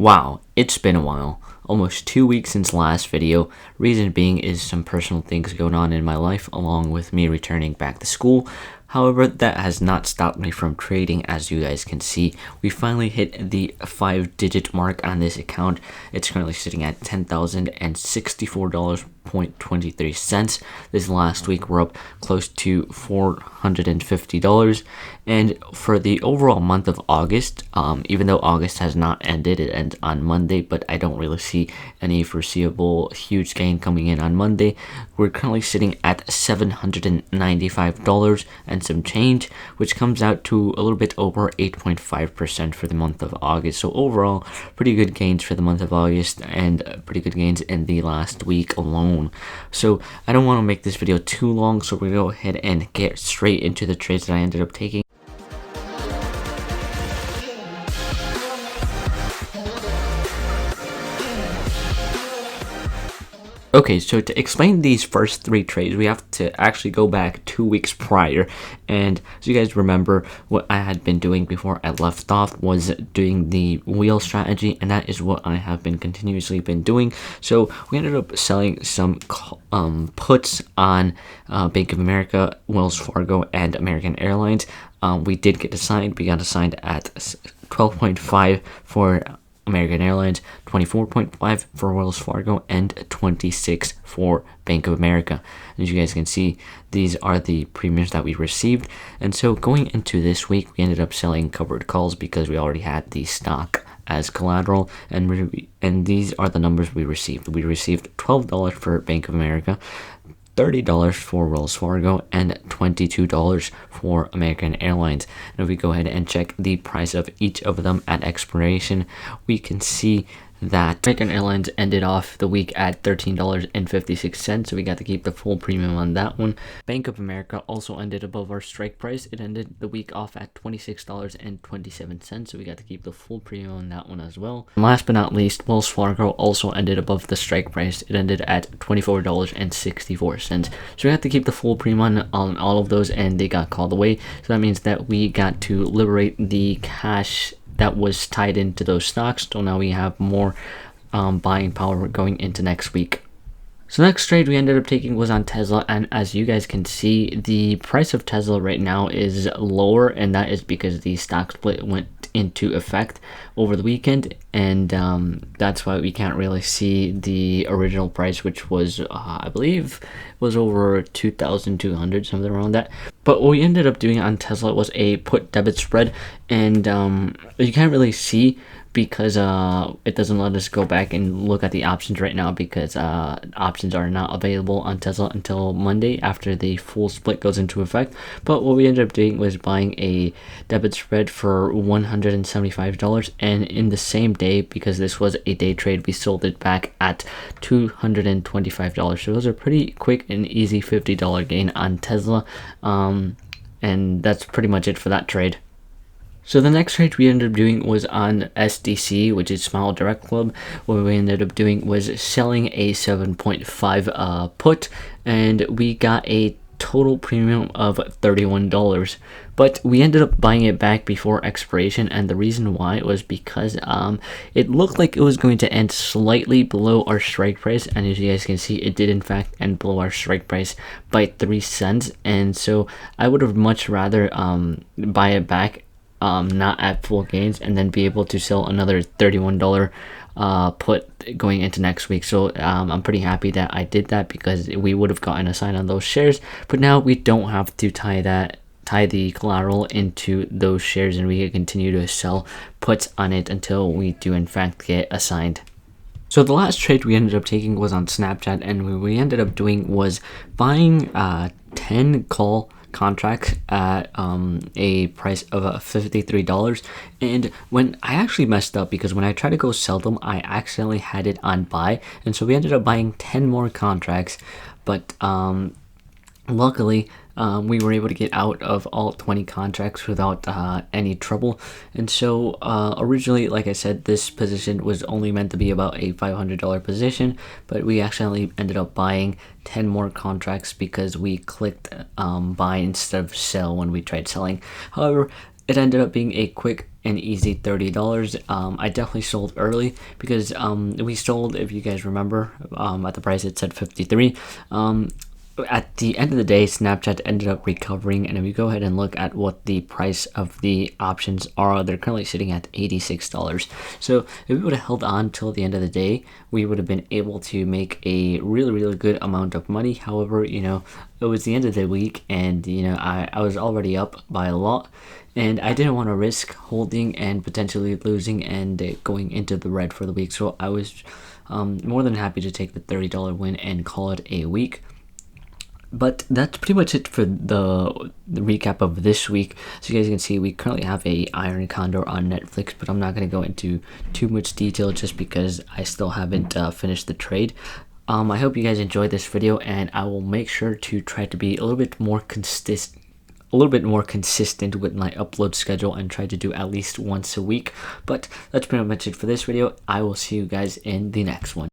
Wow, it's been a while. Almost 2 weeks since last video. Reason being is some personal things going on in my life along with me returning back to school. However, that has not stopped me from trading. As you guys can see, we finally hit the 5-digit mark on this account. It's currently sitting at $10,064.23. This last week we're up close to $450. And for the overall month of August, even though August has not ended, it ends on Monday, but I don't really see any foreseeable huge gain coming in on Monday. We're currently sitting at $795 and some change, which comes out to a little bit over 8.5% for the month of August. So overall, pretty good gains for the month of August and pretty good gains in the last week alone. So I don't want to make this video too long, so we're going to go ahead and get straight into the trades that I ended up taking. Okay, so to explain these first three trades, we have to actually go back 2 weeks prior. And so you guys remember what I had been doing before I left off was doing the wheel strategy, and that is what I have been continuously been doing. So we ended up selling some puts on Bank of America, Wells Fargo, and American Airlines. We did get assigned. We got assigned at 12.5 for American Airlines, 24.5 for Wells Fargo, and 26 for Bank of America. As you guys can see, these are the premiums that we received. And so going into this week, we ended up selling covered calls because we already had the stock as collateral, and these are the numbers we received. We received $12 for Bank of America, $30 for Wells Fargo, and $22 for American Airlines. And if we go ahead and check the price of each of them at expiration, we can see that American Airlines ended off the week at $13.56, so we got to keep the full premium on that one. Bank of America also ended above our strike price. It ended the week off at $26.27, so we got to keep the full premium on that one as well. And last but not least, Wells Fargo also ended above the strike price. It ended at $24.64, so we had to keep the full premium on all of those, and they got called away. So that means that we got to liberate the cash that was tied into those stocks. So now we have more buying power going into next week. So the next trade we ended up taking was on Tesla, and as you guys can see, the price of Tesla right now is lower, and that is because the stock split went into effect over the weekend, and that's why we can't really see the original price, which was I believe was over 2,200, something around that. But what we ended up doing on Tesla was a put debit spread, and you can't really see because it doesn't let us go back and look at the options right now because options are not available on Tesla until Monday after the full split goes into effect. But what we ended up doing was buying a debit spread for $175, and in the same day, because this was a day trade, we sold it back at $225. So it was a pretty quick and easy $50 gain on Tesla, and that's pretty much it for that trade. So the next trade we ended up doing was on SDC, which is Smile Direct Club. What we ended up doing was selling a 7.5 put, and we got a total premium of $31. But we ended up buying it back before expiration, and the reason why was because it looked like it was going to end slightly below our strike price, and as you guys can see, it did in fact end below our strike price by 3 cents. And so I would have much rather buy it back not at full gains, and then be able to sell another $31 put going into next week. So I'm pretty happy that I did that because we would have gotten a sign on those shares, but now we don't have to tie the collateral into those shares, and we can continue to sell puts on it until we do in fact get assigned. So the last trade we ended up taking was on Snapchat, and what we ended up doing was buying 10 call contracts at a price of $53. And when I actually messed up, because when I tried to go sell them, I accidentally had it on buy, and so we ended up buying 10 more contracts. But luckily we were able to get out of all 20 contracts without any trouble. And so originally, like I said, this position was only meant to be about a $500 position, but we accidentally ended up buying 10 more contracts because we clicked buy instead of sell when we tried selling. However, it ended up being a quick and easy $30. I definitely sold early because we sold, if you guys remember, at the price it said 53. At the end of the day, Snapchat ended up recovering, and if you go ahead and look at what the price of the options are, they're currently sitting at $86. So if we would have held on till the end of the day, we would have been able to make a really good amount of money. However, it was the end of the week, and I was already up by a lot, and I didn't want to risk holding and potentially losing and going into the red for the week. So I was more than happy to take the $30 win and call it a week. But that's pretty much it for the recap of this week. So you guys can see we currently have a Iron Condor on Netflix, but I'm not going to go into too much detail just because I still haven't finished the trade. I hope you guys enjoyed this video, and I will make sure to try to be a little bit more consistent with my upload schedule and try to do at least once a week. But that's pretty much it for this video. I will see you guys in the next one.